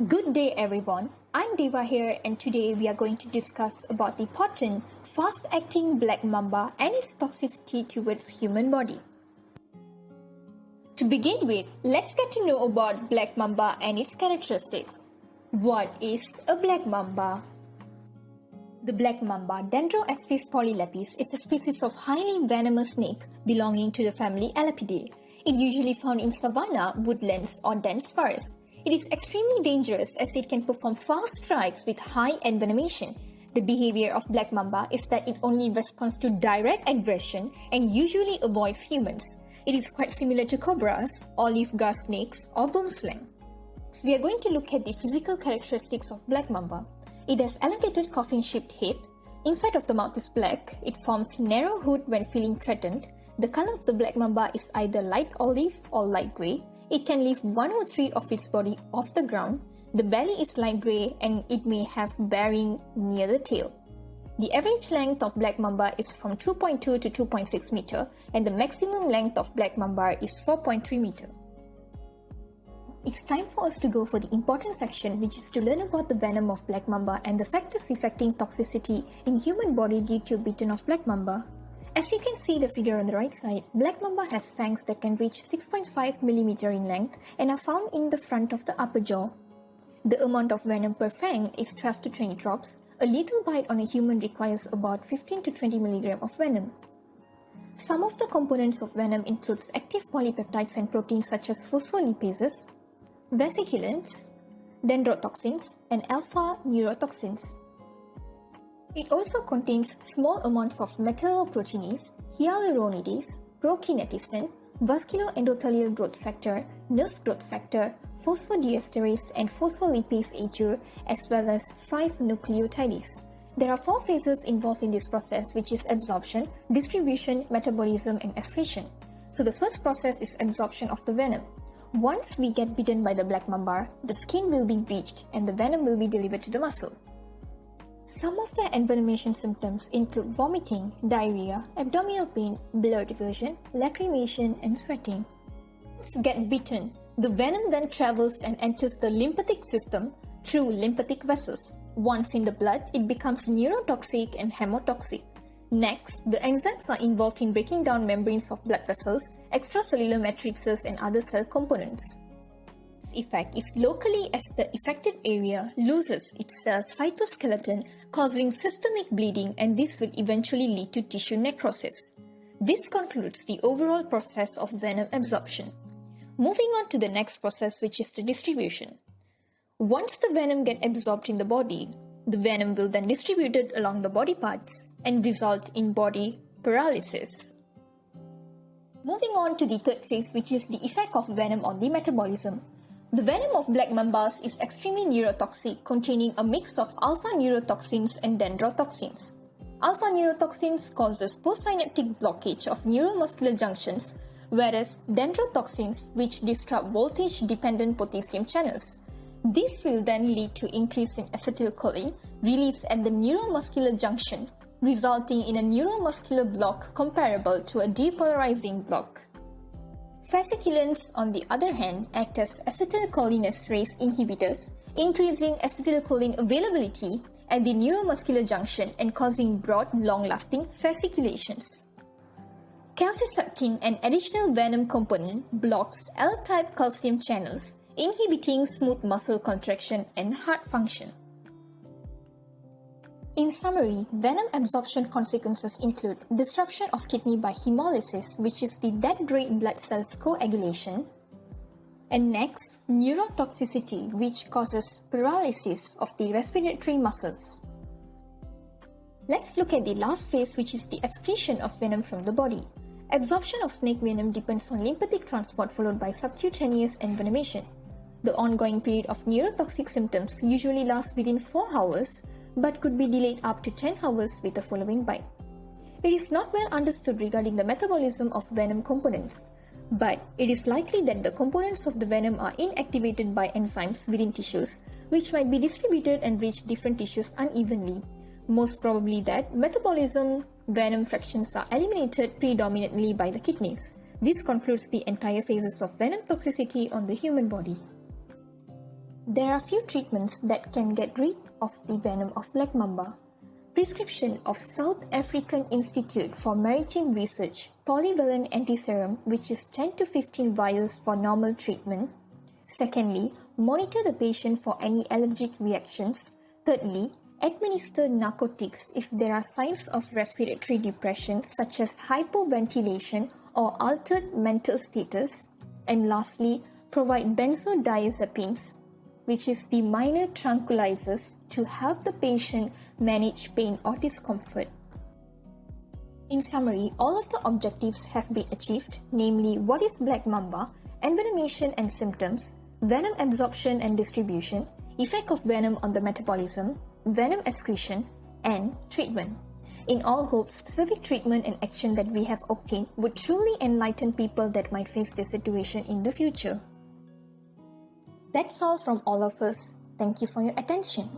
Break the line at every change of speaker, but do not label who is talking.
Good day everyone, I'm Deva here and today we are going to discuss about the potent, fast-acting black mamba and its toxicity towards human body. To begin with, let's get to know about black mamba and its characteristics. What is a black mamba? The black mamba, Dendroaspis polylepis, is a species of highly venomous snake belonging to the family Elapidae. It usually found in savanna, woodlands or dense forests. It is extremely dangerous as it can perform fast strikes with high envenomation. The behavior of black mamba is that it only responds to direct aggression and usually avoids humans. It is quite similar to cobras, olive grass snakes or boomslang. We are going to look at the physical characteristics of black mamba. It has elongated coffin-shaped head. Inside of the mouth is black. It forms narrow hood when feeling threatened. The color of the black mamba is either light olive or light grey. It can lift 1/3 of its body off the ground. The belly is light grey and it may have bearing near the tail. The average length of black mamba is from 2.2 to 2.6 meter and the maximum length of black mamba is 4.3 meter. It's time for us to go for the important section, which is to learn about the venom of black mamba and the factors affecting toxicity in human body due to bitten of black mamba. As you can see the figure on the right side, black mamba has fangs that can reach 6.5 mm in length and are found in the front of the upper jaw. The amount of venom per fang is 12 to 20 drops. A little bite on a human requires about 15 to 20 mg of venom. Some of the components of venom includes active polypeptides and proteins such as phospholipases, vesiculants, dendrotoxins, and alpha neurotoxins. It also contains small amounts of metalloproteinase, hyaluronidase, prokineticin, vascular endothelial growth factor, nerve growth factor, phosphodiesterase, and phospholipase A2, as well as 5-nucleotides. There are 4 phases involved in this process, which is absorption, distribution, metabolism, and excretion. So the first process is absorption of the venom. Once we get bitten by the black mamba, the skin will be breached and the venom will be delivered to the muscle. Some of the envenomation symptoms include vomiting, diarrhea, abdominal pain, blurred vision, lacrimation, and sweating. Once get bitten, the venom then travels and enters the lymphatic system through lymphatic vessels. Once in the blood, it becomes neurotoxic and hemotoxic. Next, the enzymes are involved in breaking down membranes of blood vessels, extracellular matrices, and other cell components. This effect is locally as the affected area loses its cell cytoskeleton, causing systemic bleeding, and this will eventually lead to tissue necrosis. This concludes the overall process of venom absorption. Moving on to the next process, which is the distribution. Once the venom gets absorbed in the body, the venom will then distributed along the body parts and result in body paralysis. Moving on to the third phase, which is the effect of venom on the metabolism. The venom of black mambas is extremely neurotoxic, containing a mix of alpha neurotoxins and dendrotoxins. Alpha neurotoxins causes postsynaptic blockage of neuromuscular junctions, whereas dendrotoxins, which disrupt voltage-dependent potassium channels. This will then lead to increase in acetylcholine released at the neuromuscular junction, resulting in a neuromuscular block comparable to a depolarizing block. Vesiculants, on the other hand, act as acetylcholinesterase inhibitors, increasing acetylcholine availability at the neuromuscular junction and causing broad, long-lasting fasciculations. Calciseptin, an additional venom component, blocks L-type calcium channels, inhibiting smooth muscle contraction and heart function. In summary, venom absorption consequences include disruption of kidney by hemolysis, which is the dead red blood cells coagulation, and next, neurotoxicity, which causes paralysis of the respiratory muscles. Let's look at the last phase, which is the excretion of venom from the body. Absorption of snake venom depends on lymphatic transport followed by subcutaneous envenomation. The ongoing period of neurotoxic symptoms usually lasts within 4 hours, but could be delayed up to 10 hours with the following bite. It is not well understood regarding the metabolism of venom components, but it is likely that the components of the venom are inactivated by enzymes within tissues, which might be distributed and reach different tissues unevenly. Most probably that metabolism venom fractions are eliminated predominantly by the kidneys. This concludes the entire phases of venom toxicity on the human body. There are few treatments that can get rid of the venom of black mamba. Prescription of South African Institute for Maritime Research polyvalent antiserum, which is 10 to 15 vials for normal treatment. Secondly, monitor the patient for any allergic reactions. Thirdly, administer narcotics if there are signs of respiratory depression such as hypoventilation or altered mental status. And lastly, provide benzodiazepines, which is the minor tranquilizers, to help the patient manage pain or discomfort. In summary, all of the objectives have been achieved, namely what is black mamba, envenomation and symptoms, venom absorption and distribution, effect of venom on the metabolism, venom excretion, and treatment. In all hope, specific treatment and action that we have obtained would truly enlighten people that might face this situation in the future. That's all from all of us. Thank you for your attention.